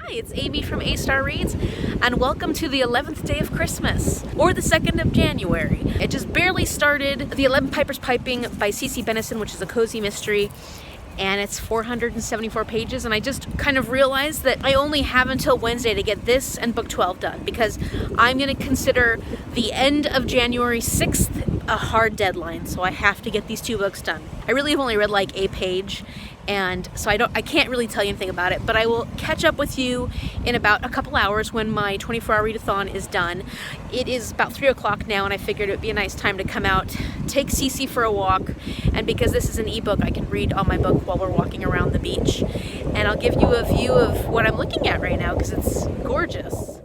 Hi, it's Amy from A-Star Reads, and welcome to the 11th day of Christmas, or the 2nd of January. It just barely started. The 11 Pipers Piping by Benison, which is a cozy mystery, and it's 474 pages, and I just kind of realized that I only have until Wednesday to get this and book 12 done, because I'm going to consider the end of January 6th a hard deadline, so I have to get these two books done. I really have only read like a page, and so I can't really tell you anything about it, but I will catch up with you in about a couple hours when my 24-hour readathon is done. It is about 3 o'clock now, and I figured it would be a nice time to come out, take Cece for a walk, and because this is an ebook, I can read on my book while we're walking around the beach. And I'll give you a view of what I'm looking at right now because it's gorgeous.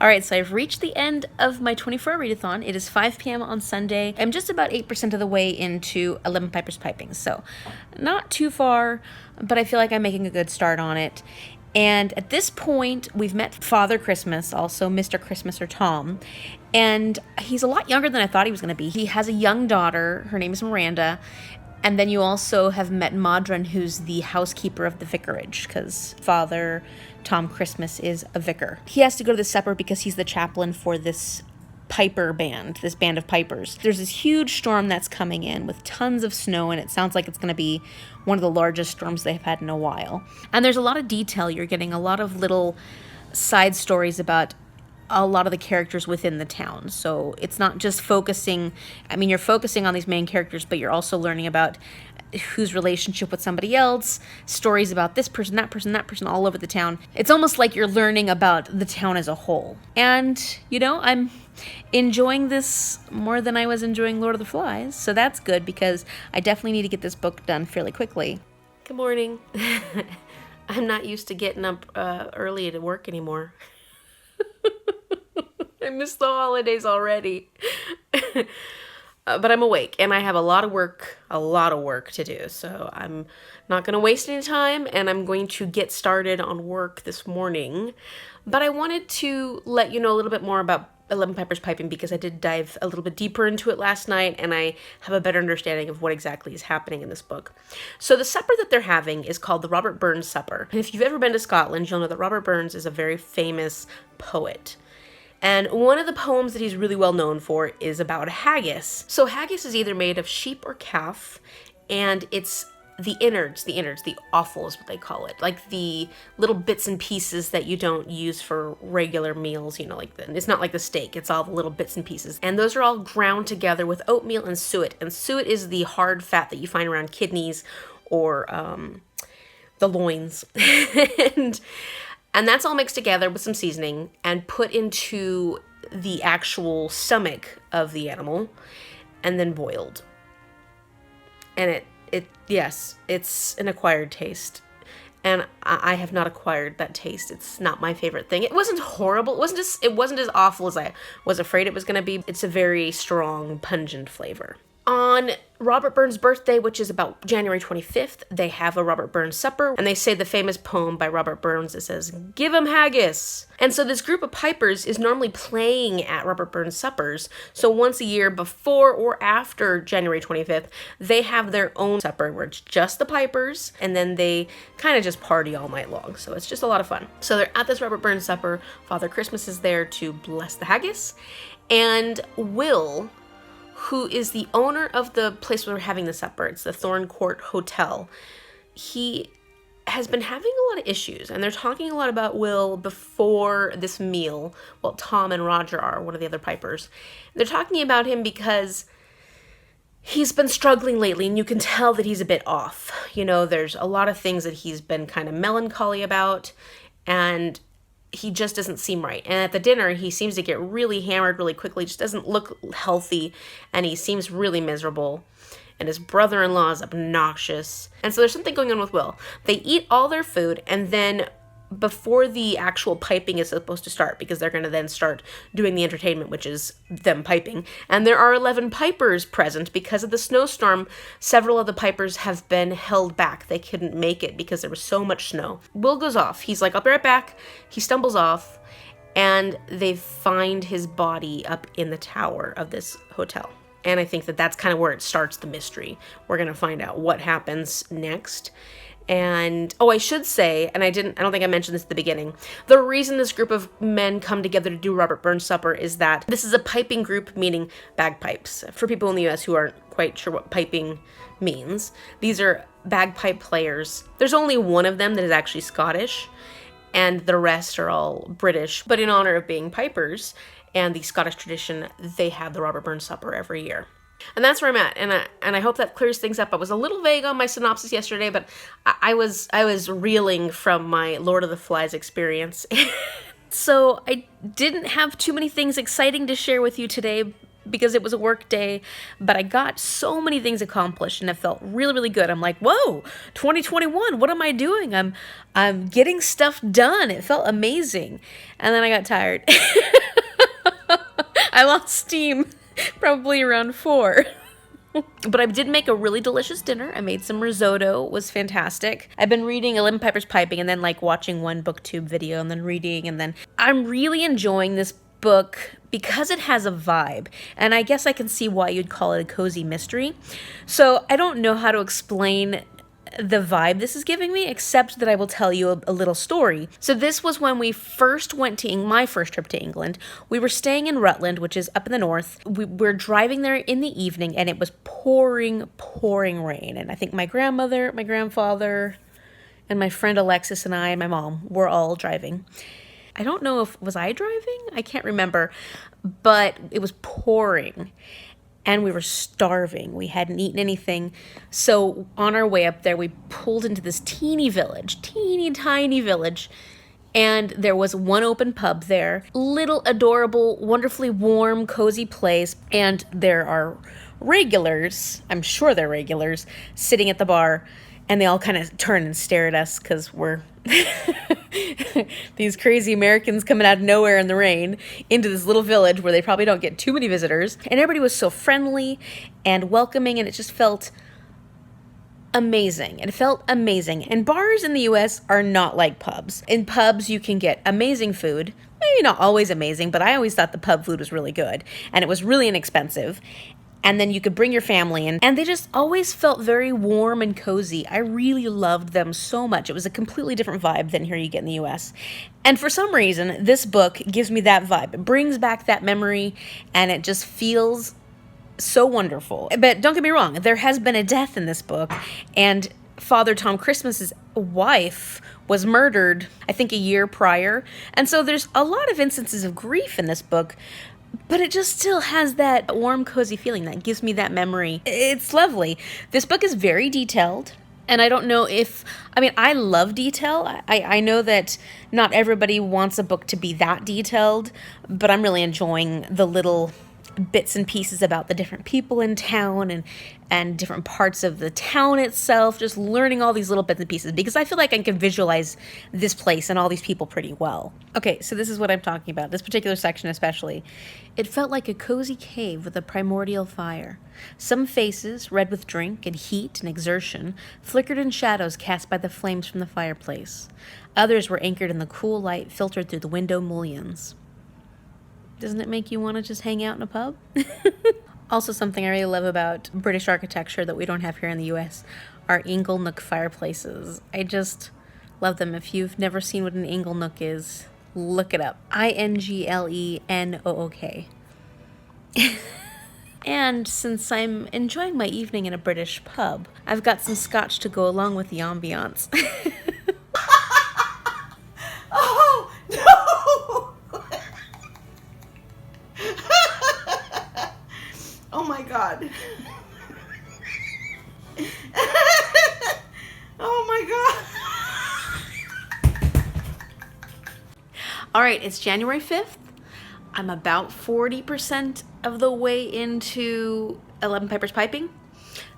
Alright, so I've reached the end of my 24-hour readathon. It is 5 p.m. on Sunday. I'm just about 8% of the way into 11 Pipers Piping, so not too far, but I feel like I'm making a good start on it. And at this point, we've met Father Christmas, also Mr. Christmas or Tom, and he's a lot younger than I thought he was going to be. He has a young daughter. Her name is Miranda. And then you also have met Madron, who's the housekeeper of the vicarage, because Father Tom Christmas is a vicar. He has to go to the supper because he's the chaplain for this piper band, this band of pipers. There's this huge storm that's coming in with tons of snow, and it sounds like it's going to be one of the largest storms they've had in a while. And there's a lot of detail. You're getting a lot of little side stories about a lot of the characters within the town. So it's not just focusing, you're focusing on these main characters, but you're also learning about whose relationship with somebody else, stories about this person, that person, that person, all over the town. It's almost like you're learning about the town as a whole. And, I'm enjoying this more than I was enjoying Lord of the Flies. So that's good because I definitely need to get this book done fairly quickly. Good morning. I'm not used to getting up early to work anymore. I missed the holidays already. But I'm awake and I have a lot of work to do. So I'm not going to waste any time and I'm going to get started on work this morning. But I wanted to let you know a little bit more about 11 Pipers Piping because I did dive a little bit deeper into it last night and I have a better understanding of what exactly is happening in this book. So the supper that they're having is called the Robert Burns Supper. And if you've ever been to Scotland, you'll know that Robert Burns is a very famous poet. And one of the poems that he's really well known for is about haggis. So haggis is either made of sheep or calf, and it's the innards, the offal is what they call it. Like the little bits and pieces that you don't use for regular meals, it's not like the steak, it's all the little bits and pieces. And those are all ground together with oatmeal and suet. And suet is the hard fat that you find around kidneys or the loins. And that's all mixed together with some seasoning and put into the actual stomach of the animal and then boiled. And yes, it's an acquired taste. And I have not acquired that taste. It's not my favorite thing. It wasn't horrible. It wasn't as awful as I was afraid it was going to be. It's a very strong, pungent flavor. On Robert Burns' birthday, which is about January 25th, they have a Robert Burns supper, and they say the famous poem by Robert Burns that says, "Give 'em haggis." And so this group of pipers is normally playing at Robert Burns suppers, so once a year before or after January 25th, they have their own supper where it's just the pipers, and then they kind of just party all night long, so it's just a lot of fun. So they're at this Robert Burns supper, Father Christmas is there to bless the haggis, and Will, who is the owner of the place where we're having the supper, it's the Thorn Court Hotel, he has been having a lot of issues, and they're talking a lot about Will before this meal. Well, Tom and Roger are one of the other pipers. They're talking about him because he's been struggling lately, and you can tell that he's a bit off. There's a lot of things that he's been kind of melancholy about, and he just doesn't seem right. And at the dinner, he seems to get really hammered really quickly, just doesn't look healthy, and he seems really miserable. And his brother-in-law is obnoxious. And so there's something going on with Will. They eat all their food, and then before the actual piping is supposed to start, because they're going to then start doing the entertainment, which is them piping. And there are 11 pipers present. Because of the snowstorm, several of the pipers have been held back. They couldn't make it because there was so much snow. Will goes off. He's like, I'll be right back. He stumbles off, and they find his body up in the tower of this hotel. And I think that that's kind of where it starts the mystery. We're going to find out what happens next. And, oh, I should say, and I don't think I mentioned this at the beginning, the reason this group of men come together to do Robert Burns Supper is that this is a piping group, meaning bagpipes. For people in the US who aren't quite sure what piping means, these are bagpipe players. There's only one of them that is actually Scottish, and the rest are all British. But in honor of being pipers and the Scottish tradition, they have the Robert Burns Supper every year. And that's where I'm at, and I hope that clears things up. I was a little vague on my synopsis yesterday, but I was reeling from my Lord of the Flies experience. So I didn't have too many things exciting to share with you today because it was a work day, but I got so many things accomplished, and it felt really, really good. I'm like, whoa, 2021, what am I doing? I'm getting stuff done. It felt amazing. And then I got tired. I lost steam. Probably around 4. But I did make a really delicious dinner. I made some risotto. It was fantastic. I've been reading 11 Pipers Piping and then like watching one booktube video and then reading, and then I'm really enjoying this book because it has a vibe. And I guess I can see why you'd call it a cozy mystery. So I don't know how to explain the vibe this is giving me, except that I will tell you a little story. So this was when we first went to my first trip to England. We were staying in Rutland, which is up in the north. We were driving there in the evening, and it was pouring rain. And I think my grandmother, my grandfather, and my friend Alexis and I and my mom were all driving. I don't know was I driving? I can't remember, but it was pouring. And we were starving. We hadn't eaten anything. So on our way up there, we pulled into this teeny tiny village. And there was one open pub there. Little, adorable, wonderfully warm, cozy place. And there are regulars, I'm sure they're regulars, sitting at the bar. And they all kind of turn and stare at us because we're these crazy Americans coming out of nowhere in the rain into this little village where they probably don't get too many visitors. And everybody was so friendly and welcoming, and it just felt amazing. It felt amazing. And bars in the US are not like pubs. In pubs, you can get amazing food. Maybe not always amazing, but I always thought the pub food was really good. And it was really inexpensive. And then you could bring your family in. And they just always felt very warm and cozy. I really loved them so much. It was a completely different vibe than here you get in the US. And for some reason, this book gives me that vibe. It brings back that memory, and it just feels so wonderful. But don't get me wrong, there has been a death in this book, and Father Tom Christmas's wife was murdered, I think, a year prior. And so there's a lot of instances of grief in this book, but it just still has that warm, cozy feeling that gives me that memory. It's lovely. This book is very detailed, and I don't know if, I love detail. I know that not everybody wants a book to be that detailed, but I'm really enjoying the little bits and pieces about the different people in town and different parts of the town itself, just learning all these little bits and pieces, because I feel like I can visualize this place and all these people pretty well. Okay, so this is what I'm talking about, this particular section especially. It felt like a cozy cave with a primordial fire. Some faces, red with drink and heat and exertion, flickered in shadows cast by the flames from the fireplace. Others were anchored in the cool light filtered through the window mullions. Doesn't it make you want to just hang out in a pub? Also, something I really love about British architecture that we don't have here in the US are inglenook fireplaces. I just love them. If you've never seen what an inglenook is, look it up. Inglenook. And since I'm enjoying my evening in a British pub, I've got some scotch to go along with the ambiance. Oh, no! Oh my God. Oh my God. All right, it's January 5th. I'm about 40% of the way into 11 Pipers Piping.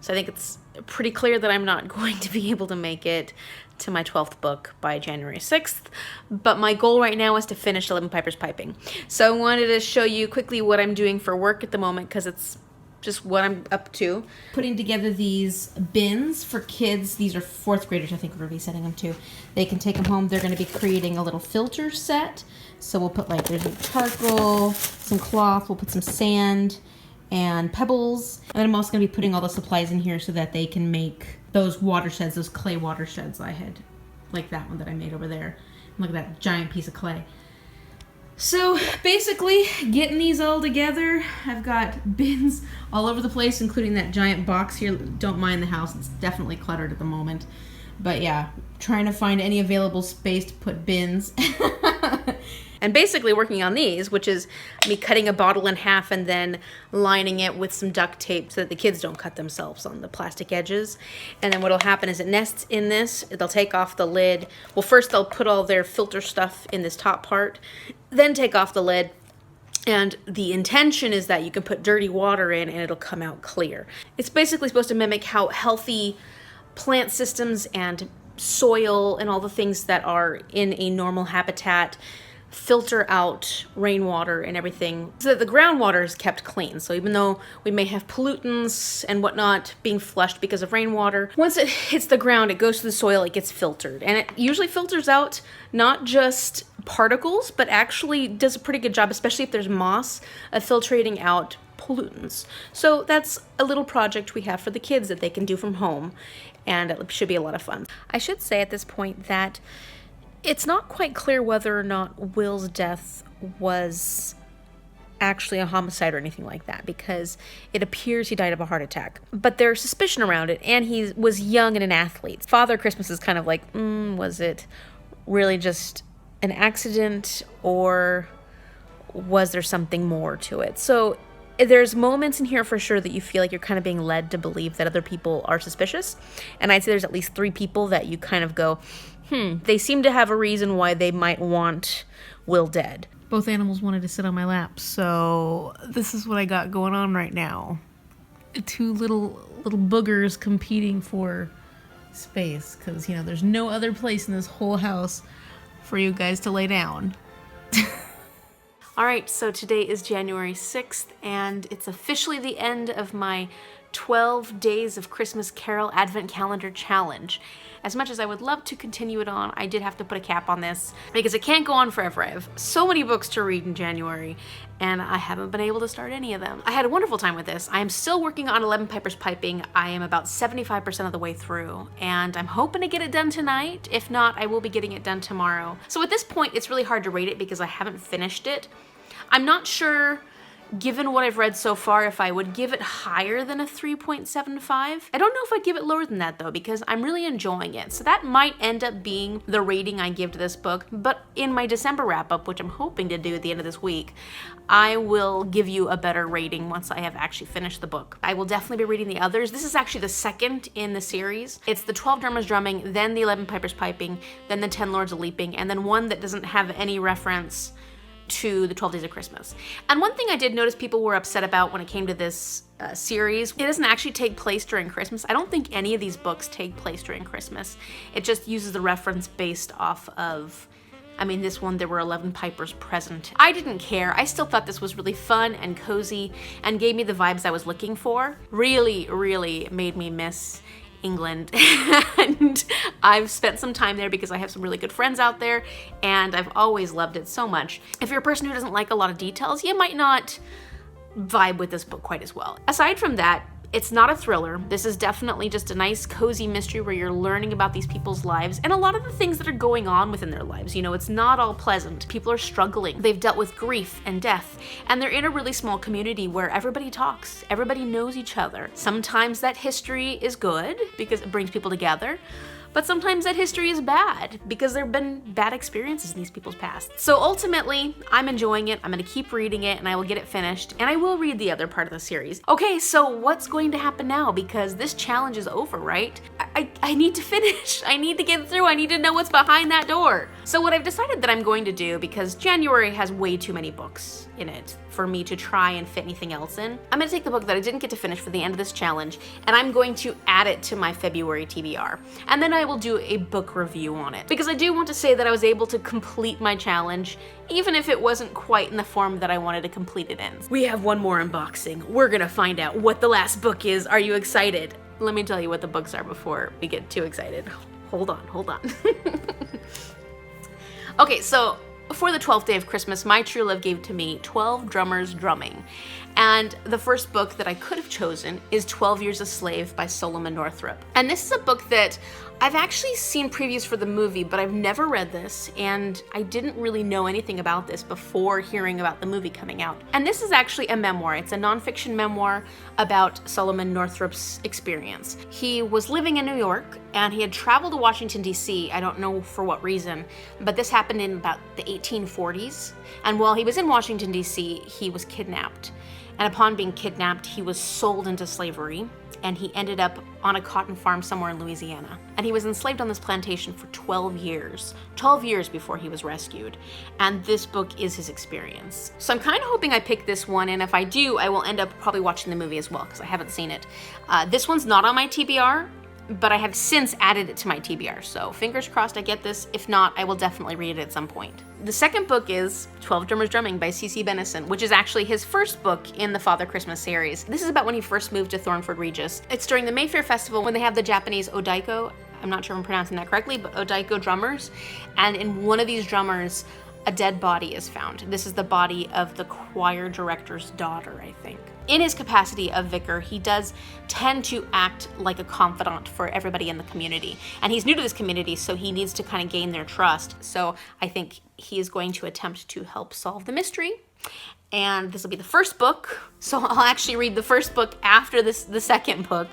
So I think it's pretty clear that I'm not going to be able to make it to my 12th book by January 6th, but my goal right now is to finish 11 Pipers Piping. So I wanted to show you quickly what I'm doing for work at the moment because it's just what I'm up to. Putting together these bins for kids. These are 4th graders, I think we're going to be setting them to. They can take them home. They're going to be creating a little filter set. So we'll put like, there's a charcoal, some cloth, we'll put some sand and pebbles. And then I'm also going to be putting all the supplies in here so that they can make those watersheds, those clay watersheds I had, like that one that I made over there. Look at that giant piece of clay. So basically, getting these all together, I've got bins all over the place, including that giant box here. Don't mind the house, it's definitely cluttered at the moment. But yeah, trying to find any available space to put bins. And basically working on these, which is me cutting a bottle in half and then lining it with some duct tape so that the kids don't cut themselves on the plastic edges. And then what'll happen is it nests in this, they'll take off the lid. Well, first they'll put all their filter stuff in this top part, then take off the lid. And the intention is that you can put dirty water in and it'll come out clear. It's basically supposed to mimic how healthy plant systems and soil and all the things that are in a normal habitat filter out rainwater and everything so that the groundwater is kept clean. So even though we may have pollutants and whatnot being flushed because of rainwater, once it hits the ground, it goes to the soil, it gets filtered. And it usually filters out not just particles, but actually does a pretty good job, especially if there's moss, of filtrating out pollutants. So that's a little project we have for the kids that they can do from home, and it should be a lot of fun. I should say at this point that it's not quite clear whether or not Will's death was actually a homicide or anything like that, because it appears he died of a heart attack. But there's suspicion around it, and he was young and an athlete. Father Christmas is kind of like, was it really just an accident, or was there something more to it? So there's moments in here for sure that you feel like you're kind of being led to believe that other people are suspicious. And I'd say there's at least 3 people that you kind of go, they seem to have a reason why they might want Will dead. Both animals wanted to sit on my lap, so this is what I got going on right now. 2 little boogers competing for space, because, you know, there's no other place in this whole house for you guys to lay down. All right, so today is January 6th, and it's officially the end of my 12 Days of Christmas Carol Advent Calendar Challenge. As much as I would love to continue it on, I did have to put a cap on this because it can't go on forever. I have so many books to read in January, and I haven't been able to start any of them. I had a wonderful time with this. I am still working on 11 Pipers Piping. I am about 75% of the way through, and I'm hoping to get it done tonight. If not, I will be getting it done tomorrow. So at this point, it's really hard to rate it because I haven't finished it. I'm not sure, given what I've read so far, if I would give it higher than a 3.75. I don't know if I'd give it lower than that though, because I'm really enjoying it. So that might end up being the rating I give to this book, but in my December wrap-up, which I'm hoping to do at the end of this week, I will give you a better rating once I have actually finished the book. I will definitely be reading the others. This is actually the second in the series. It's the 12 Drummers Drumming, then the 11 Pipers Piping, then the 10 Lords of Leaping, and then one that doesn't have any reference to the 12 Days of Christmas. And one thing I did notice people were upset about when it came to this series, it doesn't actually take place during Christmas. I don't think any of these books take place during Christmas. It just uses the reference based off of, I mean, this one, there were 11 pipers present. I didn't care. I still thought this was really fun and cozy and gave me the vibes I was looking for. Really, really made me miss England. And I've spent some time there because I have some really good friends out there, and I've always loved it so much. If you're a person who doesn't like a lot of details, you might not vibe with this book quite as well. Aside from that, it's not a thriller. This is definitely just a nice cozy mystery where you're learning about these people's lives and a lot of the things that are going on within their lives. You know, it's not all pleasant. People are struggling. They've dealt with grief and death, and they're in a really small community where everybody talks. Everybody knows each other. Sometimes that history is good because it brings people together, but sometimes that history is bad because there have been bad experiences in these people's past. So ultimately, I'm enjoying it. I'm gonna keep reading it and I will get it finished, and I will read the other part of the series. Okay, so what's going to happen now? Because this challenge is over, right? I need to finish. I need to get through. I need to know what's behind that door. So what I've decided that I'm going to do, because January has way too many books in it for me to try and fit anything else in, I'm gonna take the book that I didn't get to finish for the end of this challenge, and I'm going to add it to my February TBR. And then I will do a book review on it. Because I do want to say that I was able to complete my challenge, even if it wasn't quite in the form that I wanted to complete it in. We have one more unboxing. We're gonna find out what the last book is. Are you excited? Let me tell you what the books are before we get too excited. Hold on. Okay, so for the 12th day of Christmas, my true love gave to me 12 Drummers Drumming. And the first book that I could have chosen is 12 Years a Slave by Solomon Northup. And this is a book that I've actually seen previews for the movie, but I've never read this, and I didn't really know anything about this before hearing about the movie coming out. And this is actually a memoir. It's a nonfiction memoir about Solomon Northup's experience. He was living in New York, and he had traveled to Washington, D.C. I don't know for what reason, but this happened in about the 1840s. And while he was in Washington, D.C., he was kidnapped. And upon being kidnapped, he was sold into slavery, and he ended up on a cotton farm somewhere in Louisiana. And he was enslaved on this plantation for 12 years before he was rescued. And this book is his experience. So I'm kind of hoping I pick this one, and if I do, I will end up probably watching the movie as well, because I haven't seen it. This one's not on my TBR, but I have since added it to my TBR, so fingers crossed I get this. If not, I will definitely read it at some point. The second book is 12 Drummers Drumming by C.C. Benison, which is actually his first book in the Father Christmas series. This is about when he first moved to Thornford Regis. It's during the Mayfair Festival when they have the Japanese Odaiko, I'm not sure if I'm pronouncing that correctly, but Odaiko drummers, and in one of these drummers, a dead body is found. This is the body of the choir director's daughter, I think. In his capacity of vicar, he does tend to act like a confidant for everybody in the community. And he's new to this community, so he needs to kind of gain their trust. So I think he is going to attempt to help solve the mystery. And this will be the first book, so I'll actually read the first book after the second book,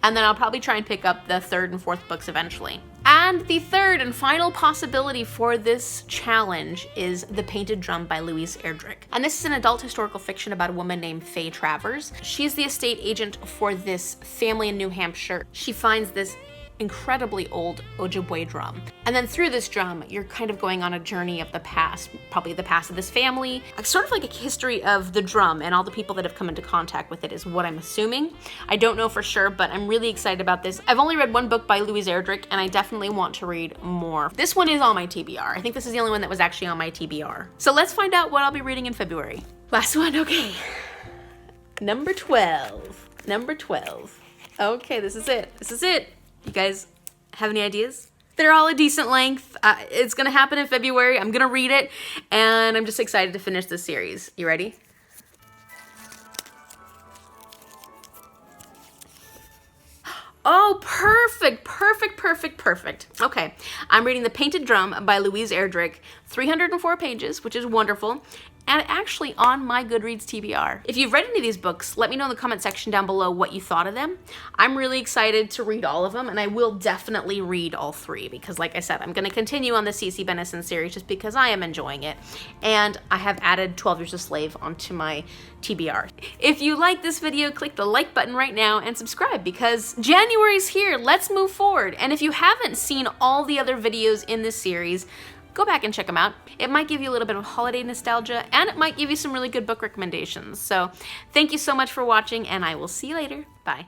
and then I'll probably try and pick up the third and fourth books eventually. And the third and final possibility for this challenge is The Painted Drum by Louise Erdrich. And this is an adult historical fiction about a woman named Faye Travers. She's the estate agent for this family in New Hampshire. She finds this incredibly old Ojibwe drum. And then through this drum, you're kind of going on a journey of the past, probably the past of this family. Sort of like a history of the drum and all the people that have come into contact with it is what I'm assuming. I don't know for sure, but I'm really excited about this. I've only read one book by Louise Erdrich, and I definitely want to read more. This one is on my TBR. I think this is the only one that was actually on my TBR. So let's find out what I'll be reading in February. Last one, okay. Number 12. Okay, this is it. You guys have any ideas? They're all a decent length. It's gonna happen in February. I'm gonna read it, and I'm just excited to finish this series. You ready? Oh, perfect. Okay, I'm reading The Painted Drum by Louise Erdrich, 304 pages, which is wonderful, and actually on my Goodreads TBR. If you've read any of these books, let me know in the comment section down below what you thought of them. I'm really excited to read all of them, and I will definitely read all three because, like I said, I'm gonna continue on the C.C. Benison series just because I am enjoying it, and I have added 12 Years a Slave onto my TBR. If you like this video, click the like button right now and subscribe because January's here. Let's move forward. And if you haven't seen all the other videos in this series, go back and check them out. It might give you a little bit of holiday nostalgia, and it might give you some really good book recommendations. So thank you so much for watching, and I will see you later. Bye.